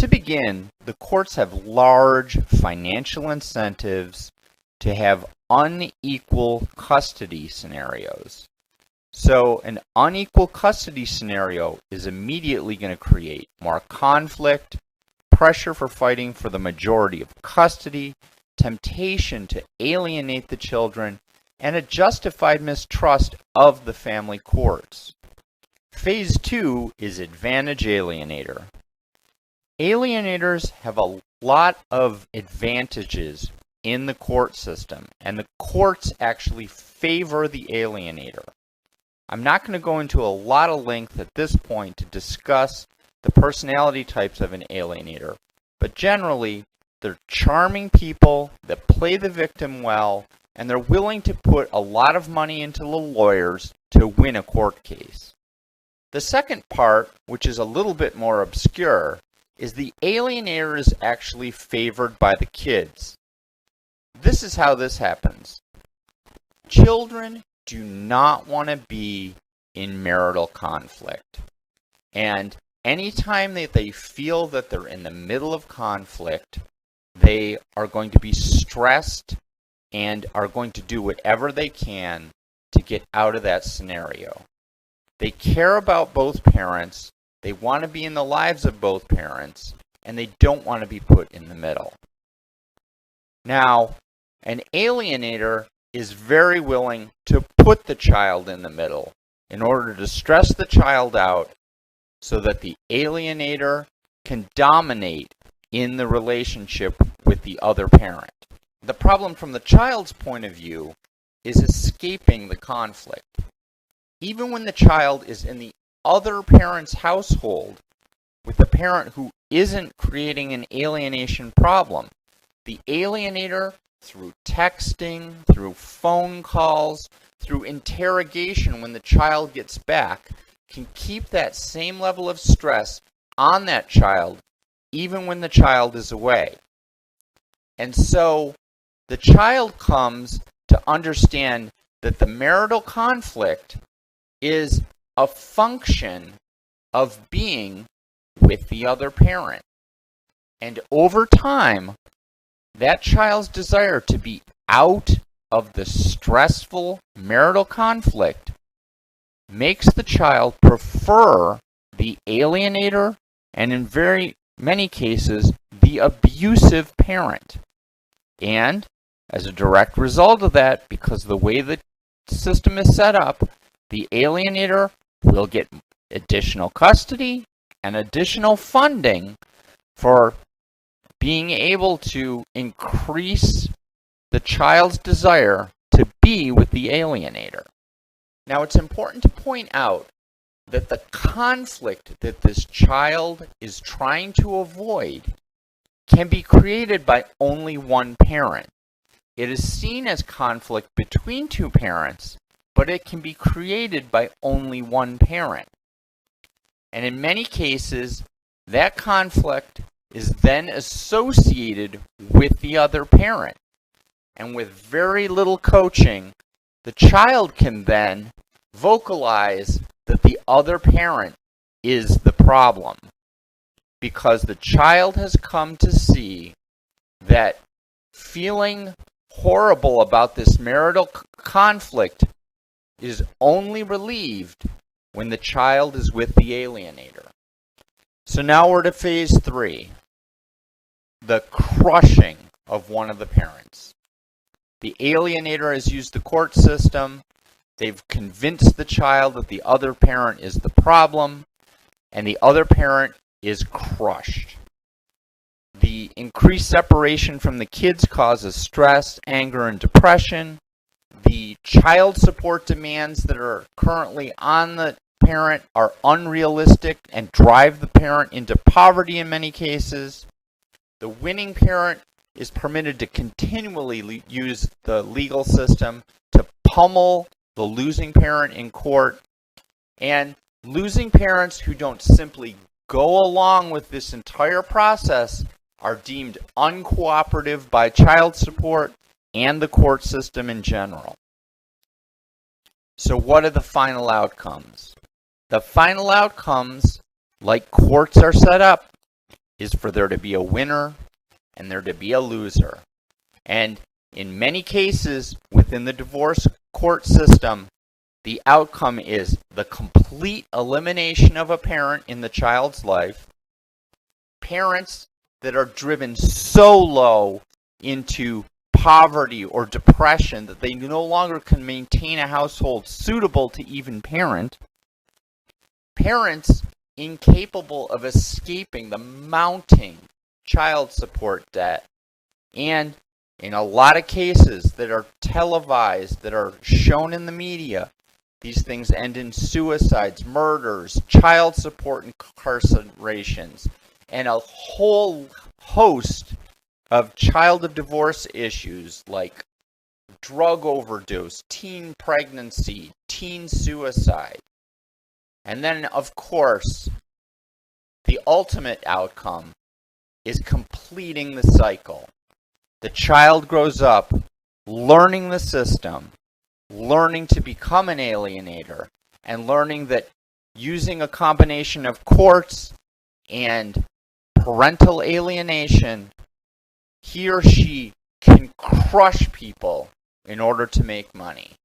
to begin, the courts have large financial incentives to have unequal custody scenarios. So an unequal custody scenario is immediately going to create more conflict, pressure for fighting for the majority of custody, temptation to alienate the children, and a justified mistrust of the family courts. Phase 2 is advantage alienator. Alienators have a lot of advantages in the court system, and the courts actually favor the alienator. I'm not going to go into a lot of length at this point to discuss the personality types of an alienator, but generally, they're charming people that play the victim well, and they're willing to put a lot of money into the lawyers to win a court case. The second part, which is a little bit more obscure, is the alienator is actually favored by the kids. This is how this happens. Children do not want to be in marital conflict. And anytime that they feel that they're in the middle of conflict, they are going to be stressed and are going to do whatever they can to get out of that scenario. They care about both parents, they want to be in the lives of both parents, and they don't want to be put in the middle. Now, an alienator is very willing to put the child in the middle in order to stress the child out so that the alienator can dominate in the relationship with the other parent. The problem from the child's point of view is escaping the conflict. Even when the child is in the other parent's household with the parent who isn't creating an alienation problem, the alienator, through texting, through phone calls, through interrogation when the child gets back, can keep that same level of stress on that child even when the child is away. And so the child comes to understand that the marital conflict is a function of being with the other parent. And over time, that child's desire to be out of the stressful marital conflict makes the child prefer the alienator and, in very many cases, the abusive parent. And as a direct result of that, because the way the system is set up, the alienator will get additional custody and additional funding for being able to increase the child's desire to be with the alienator. Now, it's important to point out that the conflict that this child is trying to avoid can be created by only one parent. It is seen as conflict between two parents, but it can be created by only one parent. And in many cases, that conflict is then associated with the other parent. And with very little coaching, the child can then vocalize that the other parent is the problem, because the child has come to see that feeling horrible about this marital conflict is only relieved when the child is with the alienator. So now we're to phase 3, the crushing of one of the parents. The alienator has used the court system. They've convinced the child that the other parent is the problem, and the other parent is crushed. The increased separation from the kids causes stress, anger, and depression. The child support demands that are currently on the parent are unrealistic and drive the parent into poverty in many cases. The winning parent is permitted to continually use the legal system to pummel the losing parent in court. And losing parents who don't simply go along with this entire process are deemed uncooperative by child support and the court system in general. So what are the final outcomes? The final outcomes, like courts are set up, is for there to be a winner and there to be a loser. And in many cases within the divorce court system, the outcome is the complete elimination of a parent in the child's life. Parents that are driven so low into poverty or depression that they no longer can maintain a household suitable to even parent. Parents incapable of escaping the mounting child support debt. And in a lot of cases that are televised, that are shown in the media, these things end in suicides, murders, child support incarcerations, and a whole host of child of divorce issues like drug overdose, teen pregnancy, teen suicide. And then, of course, the ultimate outcome is completing the cycle. The child grows up learning the system, learning to become an alienator, and learning that using a combination of courts and parental alienation, he or she can crush people in order to make money.